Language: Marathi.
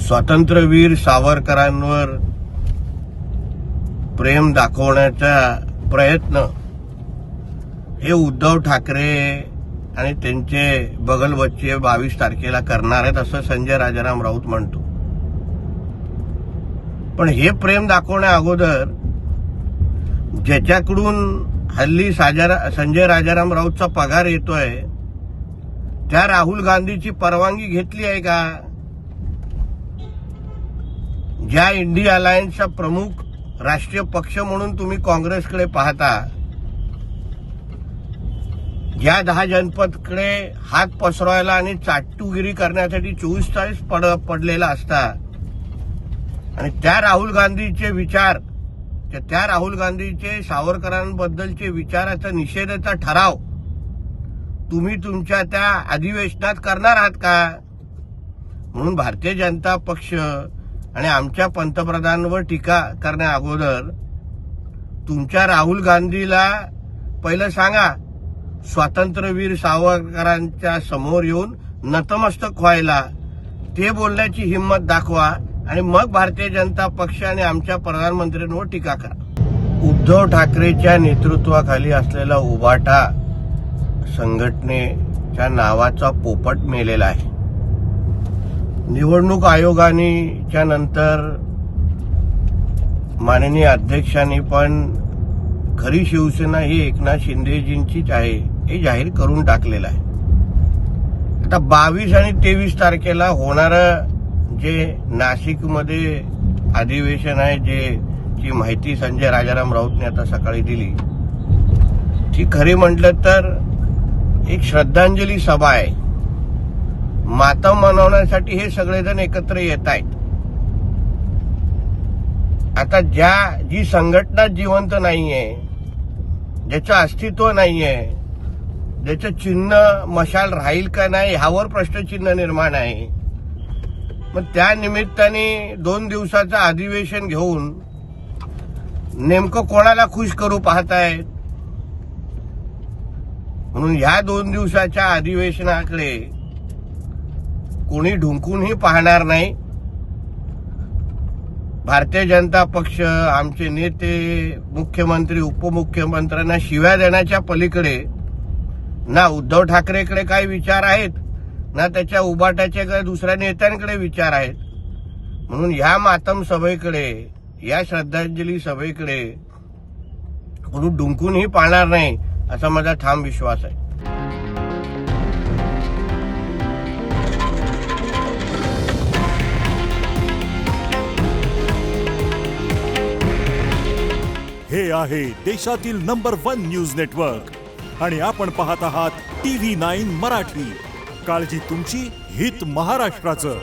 स्वातंत्र्यवीर सावरकरांवर प्रेम दाखवण्याचा प्रयत्न हे उद्धव ठाकरे आणि त्यांचे बगलबच्चे 22 तारखेला करणार आहेत असं संजय राजाराम राऊत म्हणतो. पण हे प्रेम दाखवण्या अगोदर ज्याच्याकडून हल्ली संजय राजाराम राऊतचा पगार येतोय त्या राहुल गांधीची परवानगी घेतली आहे का? ज्या इंडिया अलायन्सचा प्रमुख राष्ट्रीय पक्ष म्हणून तुम्ही काँग्रेसकडे पाहता, ज्या 10 जनपदकडे हात पसरवायला आणि चाटुगिरी करण्यासाठी 24 तास पडलेला असता, आणि त्या राहुल गांधीचे विचार, त्या राहुल गांधीचे सावरकरांबद्दलचे विचाराचा निषेधाचा ठराव तुम्ही तुमच्या त्या अधिवेशनात करणार आहात का? म्हणून भारतीय जनता पक्ष आणि आमच्या पंतप्रधानांवर टीका करण्या अगोदर तुमच्या राहुल गांधीला पहिलं सांगा, स्वातंत्र्यवीर सावरकरांच्या समोर येऊन नतमस्तक व्हायला, ते बोलण्याची हिंमत दाखवा आणि मग भारतीय जनता पक्ष आणि आमच्या प्रधानमंत्र्यांवर टीका करा. उद्धव ठाकरेच्या नेतृत्वाखाली असलेला उभाटा संघटनेच्या नावाचा पोपट मेलेला आहे. निवडणूक आयोगाच्या नंतर माननीय अध्यक्षांनी पण खरी शिवसेना ही एकनाथ शिंदेजींचीच आहे हे जाहीर करून टाकलेलं आहे. आता 22 आणि 23 तारखेला होणारं जे नाशिकमध्ये अधिवेशन आहे, जी माहिती संजय राजाराम राऊतने आता सकाळी दिली, ती खरी म्हटलं तर एक श्रद्धांजली सभा आहे. मातम मनवण्यासाठी हे सगळेजण एकत्र येत आहेत. आता जी संघटना जिवंत नाहीये, ज्याचं अस्तित्व नाहीये, ज्याचं चिन्ह मशाल राहील का नाही ह्यावर प्रश्नचिन्ह निर्माण आहे. मग त्या निमित्ताने 2 दिवसाचं अधिवेशन घेऊन नेमकं कोणाला खुश करू पाहतायत? म्हणून ह्या 2 दिवसाच्या अधिवेशनाकडे कोणी ढुंकूनही पाहणार नाही. भारतीय जनता पक्ष, आमचे नेते, मुख्यमंत्री, उपमुख्यमंत्र्यांना शिव्या देण्याच्या पलीकडे ना उद्धव ठाकरेकडे काही विचार आहेत, ना त्याच्या उभाटाचे काही दुसऱ्या नेत्यांकडे विचार आहेत. म्हणून ह्या मातम सभेकडे, या श्रद्धांजली सभेकडे कोणी ढुंकूनही पाहणार नाही असा माझा ठाम विश्वास आहे. हे आहे देशातील नंबर 1 न्यूज नेटवर्क आणि आपण पाहत आहात TV9 मराठी. काळजी तुमची, हित महाराष्ट्राचं.